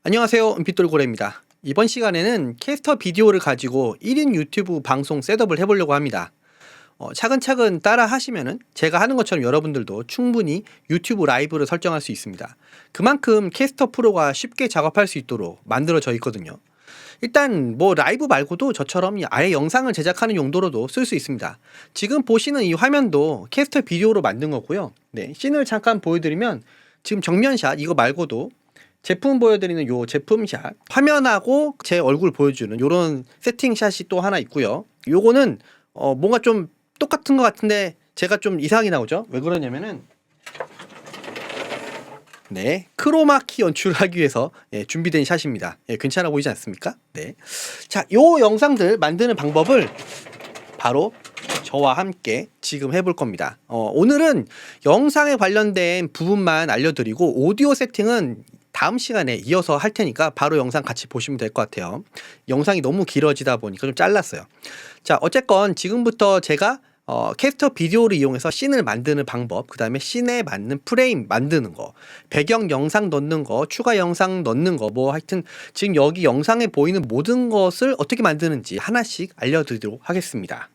안녕하세요, 은빛돌고래입니다. 이번 시간에는 캐스터 비디오를 가지고 1인 유튜브 방송 셋업을 해보려고 합니다. 차근차근 따라 하시면은 제가 하는 것처럼 여러분들도 충분히 유튜브 라이브를 설정할 수 있습니다. 그만큼 캐스터 프로가 쉽게 작업할 수 있도록 만들어져 있거든요. 일단 뭐 라이브 말고도 저처럼 아예 영상을 제작하는 용도로도 쓸 수 있습니다. 지금 보시는 이 화면도 캐스터 비디오로 만든 거고요. 네, 씬을 잠깐 보여드리면 지금 정면샷 이거 말고도 제품 보여드리는 요 제품샷, 화면하고 제 얼굴 보여주는 요런 세팅샷이 또 하나 있고요. 요거는 뭔가 좀 똑같은 것 같은데 제가 좀 이상하게 나오죠? 왜 그러냐면은 네, 크로마키 연출을 하기 위해서 준비된 샷입니다. 괜찮아 보이지 않습니까? 네. 자, 요 영상들 만드는 방법을 바로 저와 함께 지금 해볼 겁니다. 오늘은 영상에 관련된 부분만 알려드리고 오디오 세팅은 다음 시간에 이어서 할 테니까 바로 영상 같이 보시면 될 것 같아요. 영상이 너무 길어지다 보니까 좀 잘랐어요. 자, 어쨌건 지금부터 제가 캐스터 비디오를 이용해서 씬을 만드는 방법, 그 다음에 씬에 맞는 프레임 만드는 거, 배경 영상 넣는 거, 추가 영상 넣는 거, 뭐 하여튼 지금 여기 영상에 보이는 모든 것을 어떻게 만드는지 하나씩 알려드리도록 하겠습니다.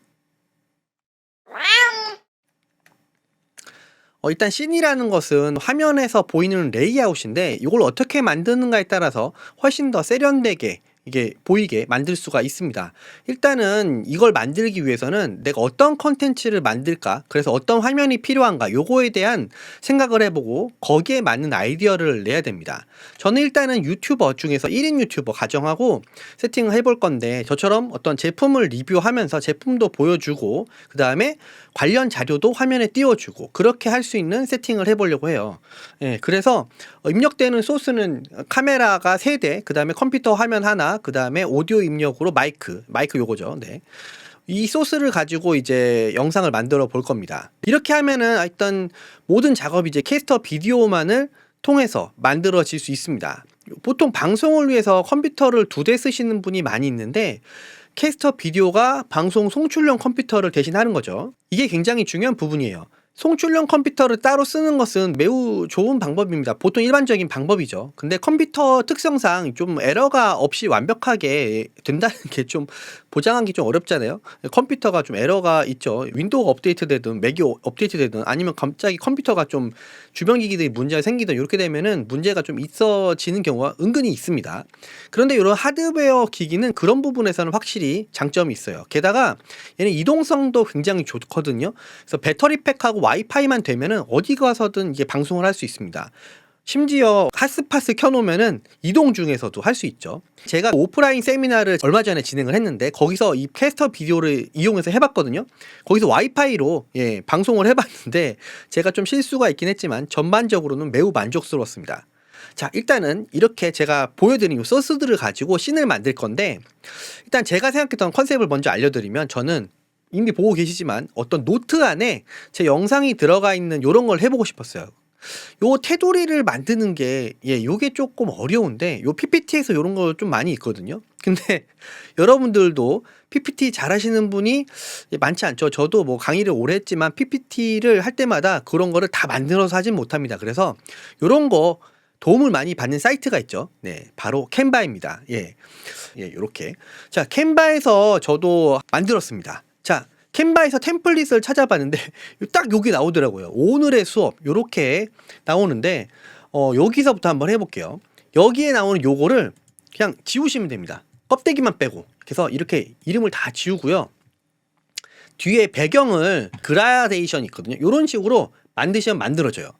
일단 씬이라는 것은 화면에서 보이는 레이아웃인데 이걸 어떻게 만드는가에 따라서 훨씬 더 세련되게 이게 보이게 만들 수가 있습니다. 일단은 이걸 만들기 위해서는 내가 어떤 컨텐츠를 만들까, 그래서 어떤 화면이 필요한가, 요거에 대한 생각을 해보고 거기에 맞는 아이디어를 내야 됩니다. 저는 일단은 유튜버 중에서 1인 유튜버 가정하고 세팅을 해볼 건데, 저처럼 어떤 제품을 리뷰하면서 제품도 보여주고 그 다음에 관련 자료도 화면에 띄워주고 그렇게 할 수 있는 세팅을 해보려고 해요. 그래서 입력되는 소스는 카메라가 3대, 그 다음에 컴퓨터 화면 하나, 그 다음에 오디오 입력으로 마이크 요거죠. 네. 이 소스를 가지고 이제 영상을 만들어 볼 겁니다. 이렇게 하면은 일단 모든 작업이 이제 캐스터 비디오만을 통해서 만들어질 수 있습니다. 보통 방송을 위해서 컴퓨터를 2대 쓰시는 분이 많이 있는데 캐스터 비디오가 방송 송출용 컴퓨터를 대신하는 거죠. 이게 굉장히 중요한 부분이에요. 송출용 컴퓨터를 따로 쓰는 것은 매우 좋은 방법입니다. 보통 일반적인 방법이죠. 근데 컴퓨터 특성상 좀 에러가 없이 완벽하게 된다는 게 좀 보장하기 좀 어렵잖아요. 컴퓨터가 좀 에러가 있죠. 윈도우가 업데이트되든 맥이 업데이트되든 아니면 갑자기 컴퓨터가 좀 주변 기기들이 문제가 생기든 이렇게 되면은 문제가 좀 있어지는 경우가 은근히 있습니다. 그런데 이런 하드웨어 기기는 그런 부분에서는 확실히 장점이 있어요. 게다가 얘는 이동성도 굉장히 좋거든요. 그래서 배터리팩하고 와이파이만 되면은 어디 가서든 이게 방송을 할 수 있습니다. 심지어 핫스팟을 켜놓으면은 이동 중에서도 할 수 있죠. 제가 오프라인 세미나를 얼마 전에 진행을 했는데 거기서 이 캐스터 비디오를 이용해서 해봤거든요. 거기서 와이파이로 방송을 해봤는데 제가 좀 실수가 있긴 했지만 전반적으로는 매우 만족스러웠습니다. 자, 일단은 이렇게 제가 보여드린 이 소스들을 가지고 씬을 만들 건데, 일단 제가 생각했던 컨셉을 먼저 알려드리면, 저는 이미 보고 계시지만 어떤 노트 안에 제 영상이 들어가 있는 요런 걸 해보고 싶었어요. 요 테두리를 만드는 게 요게 조금 어려운데, 요 PPT에서 요런 거 좀 많이 있거든요. 근데 여러분들도 PPT 잘 하시는 분이 많지 않죠. 저도 뭐 강의를 오래 했지만 PPT를 할 때마다 그런 거를 다 만들어서 하진 못합니다. 그래서 요런 거 도움을 많이 받는 사이트가 있죠. 네, 바로 캔바입니다. 요렇게. 자, 캔바에서 저도 만들었습니다. 자, 캔바에서 템플릿을 찾아봤는데 딱 여기 나오더라고요. 오늘의 수업 요렇게 나오는데 여기서부터 한번 해볼게요. 여기에 나오는 요거를 그냥 지우시면 됩니다. 껍데기만 빼고. 그래서 이렇게 이름을 다 지우고요. 뒤에 배경을 그라데이션 있거든요. 요런 식으로 만드시면 만들어져요.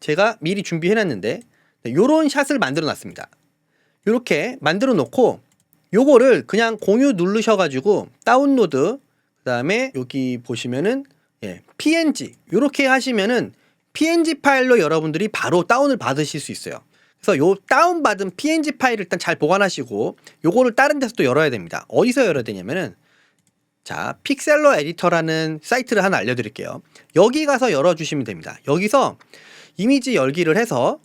제가 미리 준비해놨는데 요런 샷을 만들어 놨습니다. 요렇게 만들어 놓고 요거를 그냥 공유 누르셔가지고 다운로드, 그 다음에 여기 보시면은 PNG 요렇게 하시면은 PNG 파일로 여러분들이 바로 다운을 받으실 수 있어요. 그래서 요 다운받은 PNG 파일을 일단 잘 보관하시고 요거를 다른 데서 또 열어야 됩니다. 어디서 열어야 되냐면은, 자, 픽셀러 에디터라는 사이트를 하나 알려드릴게요. 여기 가서 열어주시면 됩니다. 여기서 이미지 열기를 해서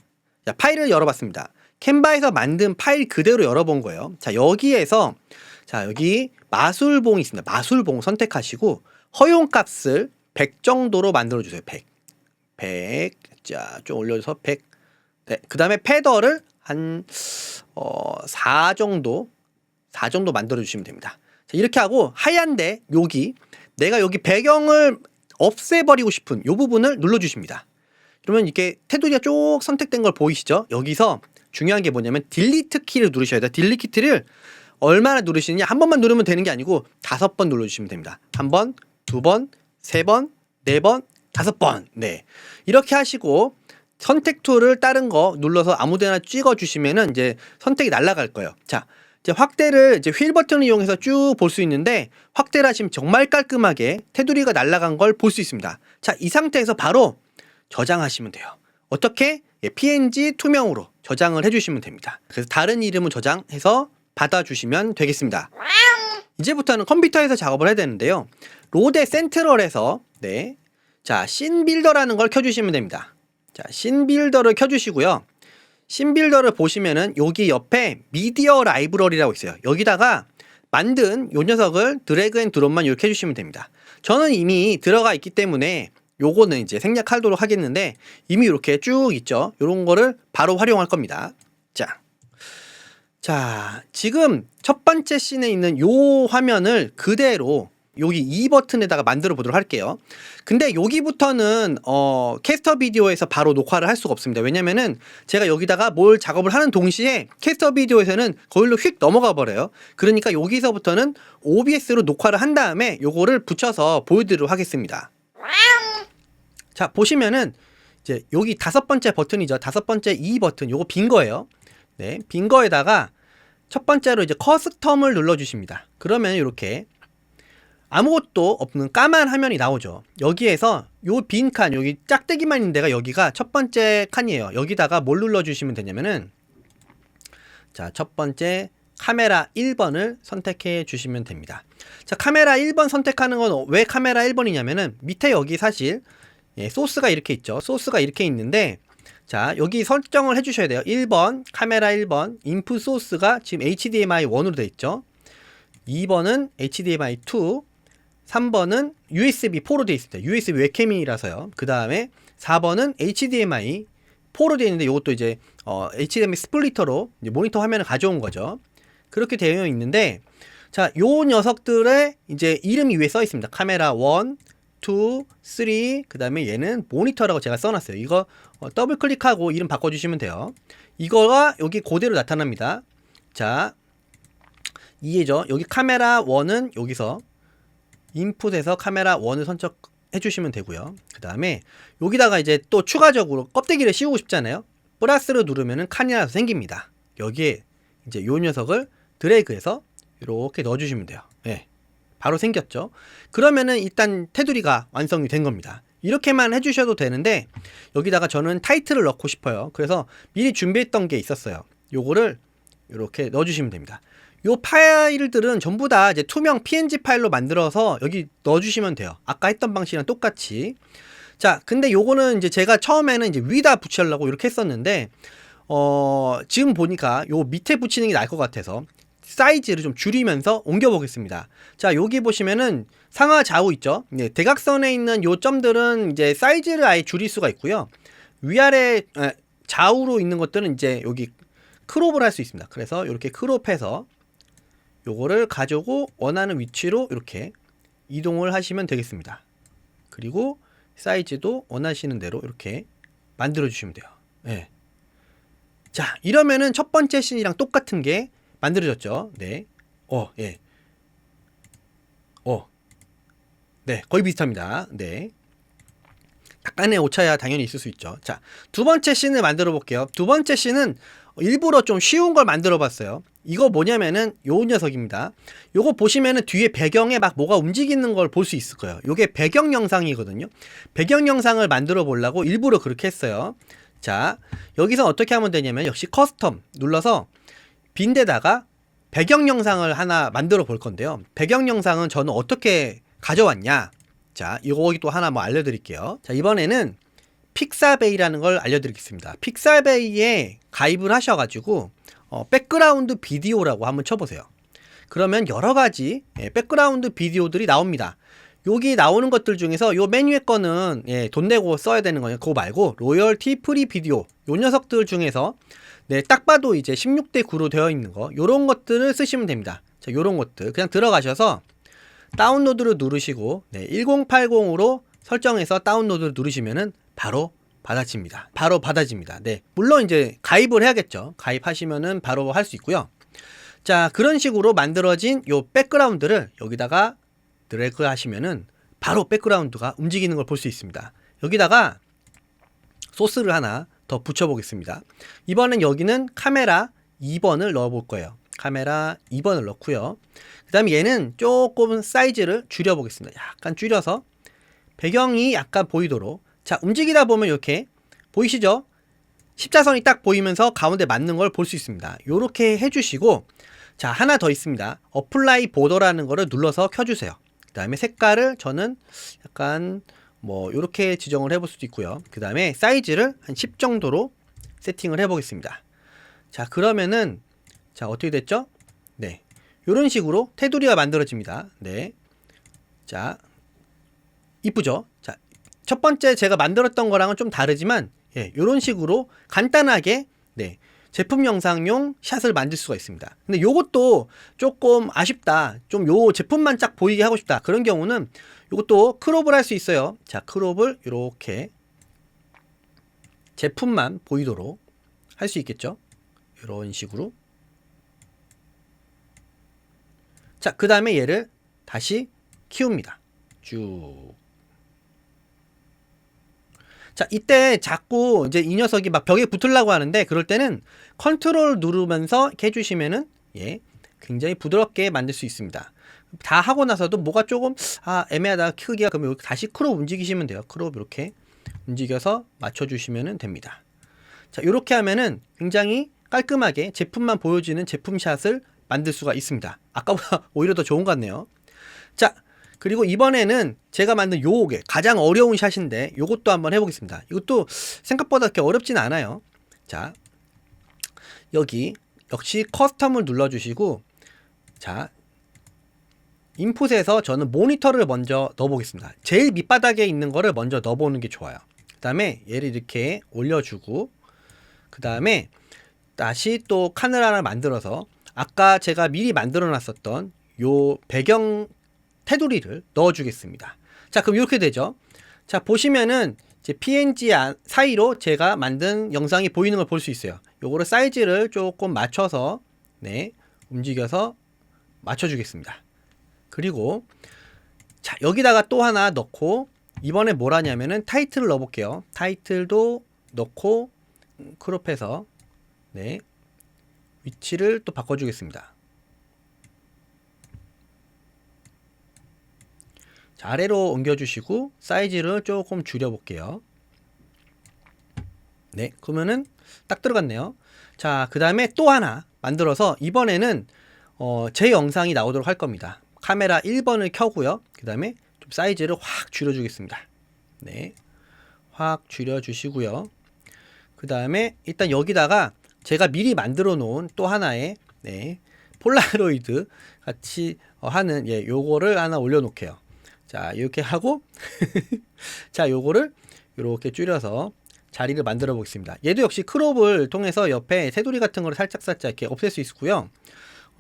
파일을 열어봤습니다. 캔바에서 만든 파일 그대로 열어본 거예요. 자, 여기에서 여기 마술봉이 있습니다. 마술봉 선택하시고 허용값을 100 정도로 만들어주세요. 100. 100. 자, 좀 올려줘서 100. 네, 그 다음에 패더를 한 4 정도 만들어 주시면 됩니다. 자, 이렇게 하고 하얀데 내가 여기 배경을 없애버리고 싶은 이 부분을 눌러주십니다. 그러면 이렇게 테두리가 쭉 선택된 걸 보이시죠? 여기서 중요한 게 뭐냐면 딜리트 키를 누르셔야 돼요. 딜리트 키를 얼마나 누르시느냐, 한 번만 누르면 되는 게 아니고 5번 눌러주시면 됩니다. 1번, 2번, 3번, 4번, 5번. 네, 이렇게 하시고 선택 툴을 다른 거 눌러서 아무데나 찍어주시면은 이제 선택이 날아갈 거예요. 자, 이제 확대를 이제 휠 버튼을 이용해서 쭉 볼 수 있는데, 확대를 하시면 정말 깔끔하게 테두리가 날아간 걸 볼 수 있습니다. 자, 이 상태에서 바로 저장하시면 돼요. 어떻게? PNG 투명으로 저장을 해주시면 됩니다. 그래서 다른 이름을 저장해서 받아주시면 되겠습니다. 이제부터는 컴퓨터에서 작업을 해야 되는데요. 로데 센트럴에서 자, 씬 빌더라는 걸 켜주시면 됩니다. 자, 씬 빌더를 켜주시고요. 씬 빌더를 보시면은 여기 옆에 미디어 라이브러리라고 있어요. 여기다가 만든 요 녀석을 드래그 앤 드롭만 이렇게 해주시면 됩니다. 저는 이미 들어가 있기 때문에 요거는 이제 생략하도록 하겠는데, 이미 이렇게 쭉 있죠. 요런 거를 바로 활용할 겁니다. 자, 지금 첫 번째 씬에 있는 요 화면을 그대로 여기 이 버튼에다가 만들어 보도록 할게요. 근데 여기부터는 캐스터 비디오에서 바로 녹화를 할 수가 없습니다. 왜냐면은 제가 여기다가 뭘 작업을 하는 동시에 캐스터 비디오에서는 거기로 휙 넘어가 버려요. 그러니까 여기서부터는 OBS로 녹화를 한 다음에 요거를 붙여서 보여드리도록 하겠습니다. 자, 보시면은 이제 여기 5번째 버튼이죠. 5번째 이 버튼, 요거 빈 거예요. 네, 빈 거에다가 첫 번째로 이제 커스텀을 눌러 주십니다. 그러면 이렇게 아무것도 없는 까만 화면이 나오죠. 여기에서 요 빈 칸, 여기 짝대기만 있는 데가 여기가 첫 번째 칸이에요. 여기다가 뭘 눌러 주시면 되냐면은, 자, 첫 번째 카메라 1번을 선택해 주시면 됩니다. 자, 카메라 1번 선택하는 건 왜 카메라 1번이냐면은 밑에 여기 사실 소스가 이렇게 있죠. 소스가 이렇게 있는데, 자, 여기 설정을 해주셔야 돼요. 1번, 카메라 1번, 인풋 소스가 지금 HDMI 1으로 되어 있죠. 2번은 HDMI 2, 3번은 USB 4로 되어 있습니다. USB 웹캠이라서요. 그 다음에 4번은 HDMI 4로 되어 있는데, 이것도 이제 HDMI 스플리터로 이제 모니터 화면을 가져온 거죠. 그렇게 되어 있는데, 자, 요 녀석들의 이제 이름이 위에 써 있습니다. 카메라 1, 2, 3, 그 다음에 얘는 모니터라고 제가 써놨어요. 이거 더블 클릭하고 이름 바꿔주시면 돼요. 이거가 여기 그대로 나타납니다. 자, 이해죠? 여기 카메라 1은 여기서 인풋에서 카메라 1을 선택해 주시면 되고요. 그 다음에 여기다가 이제 또 추가적으로 껍데기를 씌우고 싶잖아요. 플러스를 누르면은 칸이 하나 생깁니다. 여기에 이제 요 녀석을 드래그해서 이렇게 넣어주시면 돼요. 네, 바로 생겼죠. 그러면은 일단 테두리가 완성이 된 겁니다. 이렇게만 해주셔도 되는데, 여기다가 저는 타이틀을 넣고 싶어요. 그래서 미리 준비했던 게 있었어요. 요거를 이렇게 넣어주시면 됩니다. 요 파일들은 전부 다 이제 투명 PNG 파일로 만들어서 여기 넣어주시면 돼요. 아까 했던 방식이랑 똑같이. 자, 근데 요거는 이제 제가 처음에는 이제 위에다 붙이려고 이렇게 했었는데, 지금 보니까 요 밑에 붙이는 게 나을 것 같아서 사이즈를 좀 줄이면서 옮겨 보겠습니다. 자, 여기 보시면은 상하 좌우 있죠. 네, 대각선에 있는 요 점들은 이제 사이즈를 아예 줄일 수가 있고요. 위아래 좌우로 있는 것들은 이제 여기 크롭을 할 수 있습니다. 그래서 이렇게 크롭해서 요거를 가지고 원하는 위치로 이렇게 이동을 하시면 되겠습니다. 그리고 사이즈도 원하시는 대로 이렇게 만들어 주시면 돼요. 네. 자, 이러면은 첫 번째 씬이랑 똑같은 게 만들어졌죠. 네. 예. 네, 거의 비슷합니다. 네. 약간의 오차야 당연히 있을 수 있죠. 자, 두 번째 씬을 만들어 볼게요. 두 번째 씬은 일부러 좀 쉬운 걸 만들어 봤어요. 이거 뭐냐면은 요 녀석입니다. 요거 보시면은 뒤에 배경에 막 뭐가 움직이는 걸 볼 수 있을 거예요. 요게 배경 영상이거든요. 배경 영상을 만들어 보려고 일부러 그렇게 했어요. 자, 여기서 어떻게 하면 되냐면 역시 커스텀 눌러서 빈 데다가 배경 영상을 하나 만들어 볼 건데요. 배경 영상은 저는 어떻게 가져왔냐. 자, 이거 또 하나 뭐 알려드릴게요. 자, 이번에는 픽사베이라는 걸 알려드리겠습니다. 픽사베이에 가입을 하셔가지고 백그라운드 비디오라고 한번 쳐보세요. 그러면 여러가지 백그라운드 비디오들이 나옵니다. 여기 나오는 것들 중에서 요 맨 위에 거는 예, 돈 내고 써야 되는 거예요. 그거 말고 로열티 프리 비디오 요 녀석들 중에서 네, 딱 봐도 이제 16대 9로 되어 있는 거 요런 것들을 쓰시면 됩니다. 자, 요런 것들 그냥 들어가셔서 다운로드를 누르시고 네, 1080으로 설정해서 다운로드를 누르시면은 바로 받아집니다. 바로 받아집니다. 네, 물론 이제 가입을 해야겠죠. 가입하시면은 바로 할 수 있고요. 자, 그런 식으로 만들어진 요 백그라운드를 여기다가 드래그 하시면은 바로 백그라운드가 움직이는 걸 볼 수 있습니다. 여기다가 소스를 하나 더 붙여 보겠습니다. 이번엔 여기는 카메라 2번을 넣어 볼 거예요. 카메라 2번을 넣고요. 그 다음에 얘는 조금 사이즈를 줄여 보겠습니다. 약간 줄여서 배경이 약간 보이도록. 자, 움직이다 보면 이렇게 보이시죠? 십자선이 딱 보이면서 가운데 맞는 걸 볼 수 있습니다. 요렇게 해주시고, 자, 하나 더 있습니다. 어플라이 보더라는 거를 눌러서 켜주세요. 그 다음에 색깔을 저는 약간 뭐 요렇게 지정을 해볼 수도 있고요. 그 다음에 사이즈를 한 10 정도로 세팅을 해보겠습니다. 자, 그러면은 자, 어떻게 됐죠? 네, 요런 식으로 테두리가 만들어집니다. 네, 자, 이쁘죠? 자, 첫 번째 제가 만들었던 거랑은 좀 다르지만 예, 요런 식으로 간단하게 네, 제품 영상용 샷을 만들 수가 있습니다. 근데 요것도 조금 아쉽다. 좀 요 제품만 쫙 보이게 하고 싶다. 그런 경우는 요것도 크롭을 할 수 있어요. 자, 크롭을 이렇게 제품만 보이도록 할 수 있겠죠? 이런 식으로. 자, 그 다음에 얘를 다시 키웁니다. 쭉. 자, 이때 자꾸 이제 이 녀석이 막 벽에 붙으려고 하는데 그럴 때는 컨트롤 누르면서 이렇게 해주시면은 예, 굉장히 부드럽게 만들 수 있습니다. 다 하고 나서도 뭐가 조금 애매하다 크기가 그러면 이렇게 다시 크롭 움직이시면 돼요. 크롭 이렇게 움직여서 맞춰주시면 됩니다. 자, 이렇게 하면은 굉장히 깔끔하게 제품만 보여지는 제품샷을 만들 수가 있습니다. 아까보다 오히려 더 좋은 것 같네요. 자, 그리고 이번에는 제가 만든 요게 가장 어려운 샷인데 요것도 한번 해보겠습니다. 이것도 생각보다 그렇게 어렵진 않아요. 자, 여기 역시 커스텀을 눌러주시고, 자, 인풋에서 저는 모니터를 먼저 넣어보겠습니다. 제일 밑바닥에 있는 거를 먼저 넣어보는 게 좋아요. 그 다음에 얘를 이렇게 올려주고, 그 다음에 다시 또 칸을 하나 만들어서 아까 제가 미리 만들어 놨었던 요 배경 테두리를 넣어주겠습니다. 자, 그럼 이렇게 되죠. 자, 보시면은 이제 PNG 사이로 제가 만든 영상이 보이는 걸 볼 수 있어요. 요거를 사이즈를 조금 맞춰서 네, 움직여서 맞춰주겠습니다. 그리고 자, 여기다가 또 하나 넣고 이번에 뭘 하냐면은 타이틀을 넣어볼게요. 타이틀도 넣고 크롭해서 네, 위치를 또 바꿔주겠습니다. 자, 아래로 옮겨주시고 사이즈를 조금 줄여볼게요. 네, 그러면은 딱 들어갔네요. 자, 그 다음에 또 하나 만들어서 이번에는 제 영상이 나오도록 할 겁니다. 카메라 1번을 켜고요. 그 다음에 좀 사이즈를 확 줄여주겠습니다. 네, 확 줄여주시고요. 그 다음에 일단 여기다가 제가 미리 만들어 놓은 또 하나의 네, 폴라로이드 같이 하는 예, 요거를 하나 올려놓게요. 자, 이렇게 하고 자, 요거를 이렇게 줄여서 자리를 만들어 보겠습니다. 얘도 역시 크롭을 통해서 옆에 테두리 같은 거를 살짝 이렇게 없앨 수 있고요.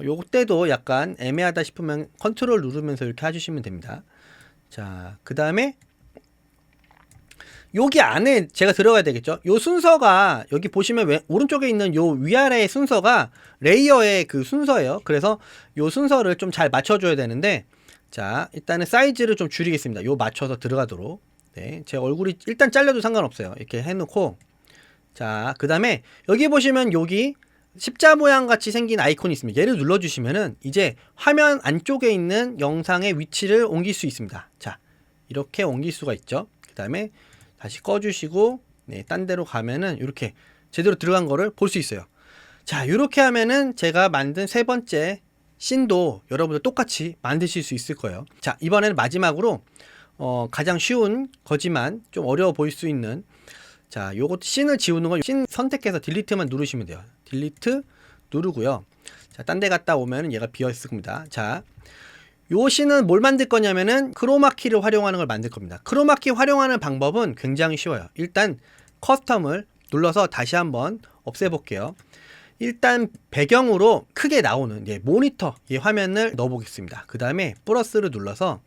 요때도 약간 애매하다 싶으면 컨트롤 누르면서 이렇게 해주시면 됩니다. 자, 그 다음에 여기 안에 제가 들어가야 되겠죠. 요 순서가 여기 보시면 오른쪽에 있는 요 위아래의 순서가 레이어의 그 순서예요. 그래서 요 순서를 좀 잘 맞춰줘야 되는데, 자, 일단은 사이즈를 좀 줄이겠습니다. 요 맞춰서 들어가도록. 네, 제 얼굴이 일단 잘려도 상관없어요. 이렇게 해놓고, 자, 그 다음에 여기 보시면 여기 십자 모양 같이 생긴 아이콘이 있습니다. 얘를 눌러주시면은 이제 화면 안쪽에 있는 영상의 위치를 옮길 수 있습니다. 자, 이렇게 옮길 수가 있죠. 그 다음에 다시 꺼주시고, 네, 딴 데로 가면은 이렇게 제대로 들어간 거를 볼 수 있어요. 자, 이렇게 하면은 제가 만든 세 번째 씬도 여러분들 똑같이 만드실 수 있을 거예요. 자, 이번에는 마지막으로 가장 쉬운 거지만 좀 어려워 보일 수 있는, 자, 요것도 씬을 지우는 걸 씬 선택해서 딜리트만 누르시면 돼요. 딜리트 누르고요. 자, 딴 데 갔다 오면 얘가 비어 있을 겁니다. 자, 요 씬은 뭘 만들 거냐면은 크로마키를 활용하는 걸 만들 겁니다. 크로마키 활용하는 방법은 굉장히 쉬워요. 일단 커스텀을 눌러서 다시 한번 없애볼게요. 일단 배경으로 크게 나오는 모니터 화면을 넣어보겠습니다. 그 다음에 플러스를 눌러서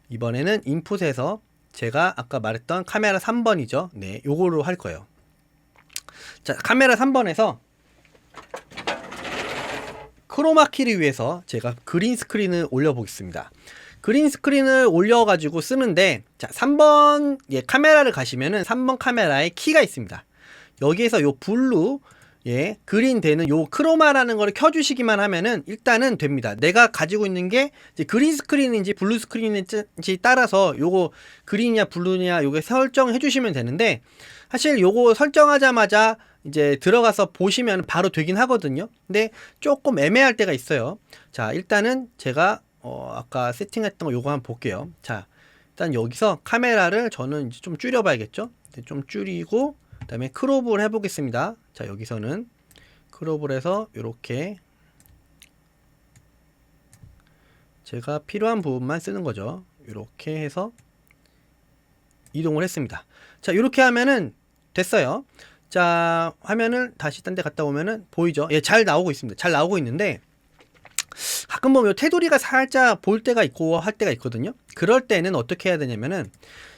이번에는 인풋에서 제가 아까 말했던 카메라 3번이죠. 네, 요거로 할 거예요. 자, 카메라 3번에서 크로마키를 위해서 제가 그린 스크린을 올려보겠습니다. 그린 스크린을 올려가지고 쓰는데, 자, 3번 카메라를 가시면은 3번 카메라에 키가 있습니다. 여기에서 요 블루 그린 되는 요 크로마라는 거를 켜주시기만 하면은 일단은 됩니다. 내가 가지고 있는 게 이제 그린 스크린인지 블루 스크린인지 따라서 요거 그린이냐 블루냐 요게 설정해 주시면 되는데, 사실 요거 설정하자마자 이제 들어가서 보시면 바로 되긴 하거든요. 근데 조금 애매할 때가 있어요. 자, 일단은 제가 아까 세팅했던 거 요거 한번 볼게요. 자, 일단 여기서 카메라를 저는 이제 좀 줄여봐야겠죠. 좀 줄이고 그 다음에 크롭을 해보겠습니다. 자, 여기서는 크롭을 해서 이렇게 제가 필요한 부분만 쓰는 거죠. 이렇게 해서 이동을 했습니다. 자, 이렇게 하면은 됐어요. 자, 화면을 다시 딴 데 갔다 오면은 보이죠? 예, 잘 나오고 있습니다. 잘 나오고 있는데 가끔 보면 테두리가 살짝 보일 때가 있고 할 때가 있거든요. 그럴 때는 어떻게 해야 되냐면은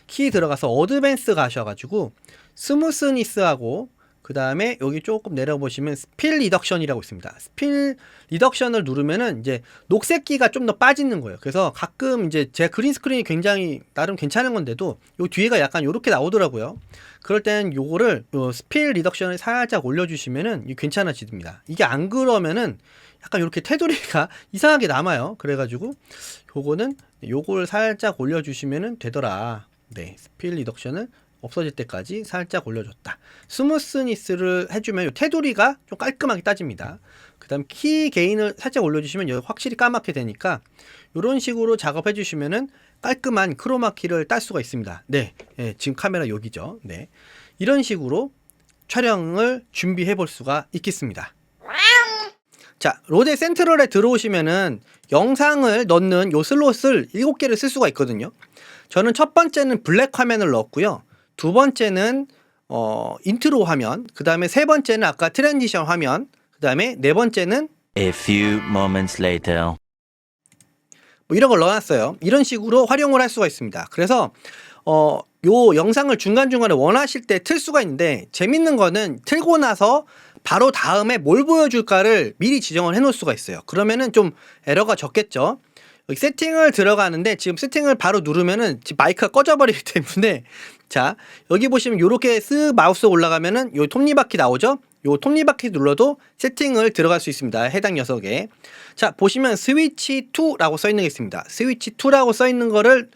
키 들어가서 어드밴스 가셔가지고 스무스니스하고 그 다음에 여기 조금 내려보시면 스필 리덕션이라고 있습니다. 스필 리덕션을 누르면은 이제 녹색기가 좀 더 빠지는 거예요. 그래서 가끔 이제 제 그린 스크린이 굉장히 나름 괜찮은 건데도 요 뒤에가 약간 요렇게 나오더라고요. 그럴 때는 요거를 요 스필 리덕션을 살짝 올려주시면은 괜찮아집니다. 이게 안 그러면은 약간 이렇게 테두리가 이상하게 남아요. 그래가지고 요거는 요걸 살짝 올려주시면은 되더라. 네, 스필 리덕션을 없어질 때까지 살짝 올려줬다. 스무스니스를 해주면 요 테두리가 좀 깔끔하게 따집니다. 그 다음 키 게인을 살짝 올려주시면 여기 확실히 까맣게 되니까 이런 식으로 작업해 주시면은 깔끔한 크로마키를 딸 수가 있습니다. 네, 지금 카메라 여기죠. 네, 이런 식으로 촬영을 준비해 볼 수가 있겠습니다. 자, 로데 센트럴에 들어오시면은 영상을 넣는 요 슬롯을 7개를 쓸 수가 있거든요. 저는 첫 번째는 블랙 화면을 넣었고요. 두 번째는 인트로 화면, 그 다음에 세 번째는 아까 트랜지션 화면, 그 다음에 네 번째는 A few moments later. 뭐 이런 걸 넣어놨어요. 이런 식으로 활용을 할 수가 있습니다. 그래서 요 영상을 중간중간에 원하실 때 틀 수가 있는데, 재밌는 거는 틀고 나서 바로 다음에 뭘 보여줄까를 미리 지정을 해 놓을 수가 있어요. 그러면은 좀 에러가 적겠죠. 여기 세팅을 들어가는데 지금 세팅을 바로 누르면은 지금 마이크가 꺼져버리기 때문에, 자, 여기 보시면 요렇게 쓱 마우스 올라가면은 요 톱니바퀴 나오죠? 요 톱니바퀴 눌러도 세팅을 들어갈 수 있습니다. 해당 녀석에. 자, 보시면 스위치 2라고 써 있는 게 있습니다. 스위치 2라고 써 있는 거를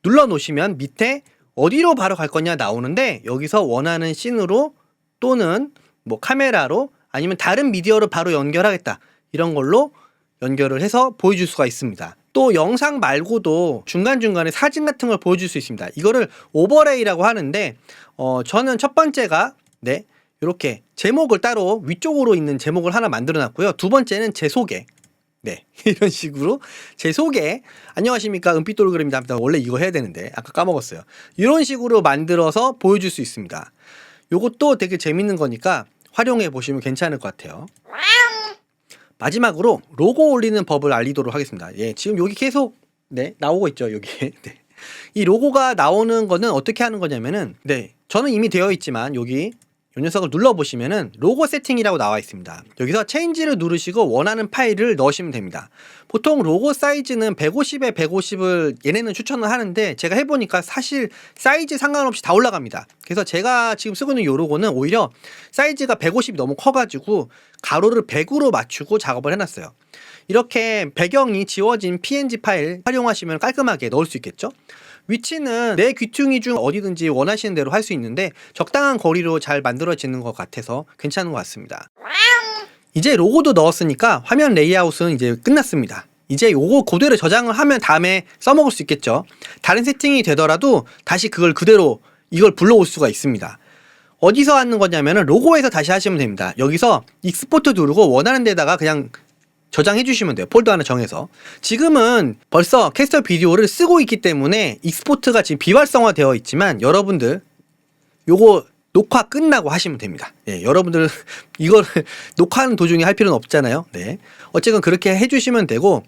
눌러 놓으시면 밑에 어디로 바로 갈 거냐 나오는데, 여기서 원하는 씬으로 또는 뭐 카메라로 아니면 다른 미디어로 바로 연결하겠다, 이런 걸로 연결을 해서 보여줄 수가 있습니다. 또 영상 말고도 중간중간에 사진 같은 걸 보여줄 수 있습니다. 이거를 오버레이라고 하는데 저는 첫 번째가 이렇게 제목을 따로 위쪽으로 있는 제목을 하나 만들어 놨고요. 두 번째는 제 소개. 네, 이런 식으로 제 소개, 안녕하십니까 은빛돌그램입니다. 원래 이거 해야 되는데 아까 까먹었어요. 이런 식으로 만들어서 보여줄 수 있습니다. 요것도 되게 재밌는 거니까 활용해 보시면 괜찮을 것 같아요. 마지막으로 로고 올리는 법을 알리도록 하겠습니다. 예, 지금 여기 계속 나오고 있죠, 여기. 네. 이 로고가 나오는 거는 어떻게 하는 거냐면은, 저는 이미 되어 있지만 여기 이 녀석을 눌러보시면은 로고 세팅이라고 나와 있습니다. 여기서 체인지를 누르시고 원하는 파일을 넣으시면 됩니다. 보통 로고 사이즈는 150에 150을 얘네는 추천을 하는데, 제가 해보니까 사실 사이즈 상관없이 다 올라갑니다. 그래서 제가 지금 쓰고 있는 이 로고는 오히려 사이즈가 150이 너무 커가지고 가로를 100으로 맞추고 작업을 해놨어요. 이렇게 배경이 지워진 PNG 파일 활용하시면 깔끔하게 넣을 수 있겠죠? 위치는 내 귀퉁이 중 어디든지 원하시는 대로 할 수 있는데 적당한 거리로 잘 만들어지는 것 같아서 괜찮은 것 같습니다. 이제 로고도 넣었으니까 화면 레이아웃은 이제 끝났습니다. 이제 요거 그대로 저장을 하면 다음에 써먹을 수 있겠죠. 다른 세팅이 되더라도 다시 그걸 그대로 이걸 불러올 수가 있습니다. 어디서 하는 거냐면은 로고에서 다시 하시면 됩니다. 여기서 익스포트 누르고 원하는 데다가 그냥 저장해 주시면 돼요. 폴더 하나 정해서. 지금은 벌써 캐스터 비디오를 쓰고 있기 때문에 익스포트가 지금 비활성화 되어 있지만 여러분들 요거 녹화 끝나고 하시면 됩니다. 예, 여러분들 이걸 녹화하는 도중에 할 필요는 없잖아요. 네. 어쨌든 그렇게 해주시면 되고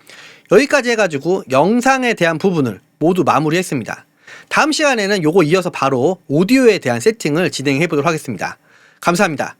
여기까지 해가지고 영상에 대한 부분을 모두 마무리했습니다. 다음 시간에는 요거 이어서 바로 오디오에 대한 세팅을 진행해 보도록 하겠습니다. 감사합니다.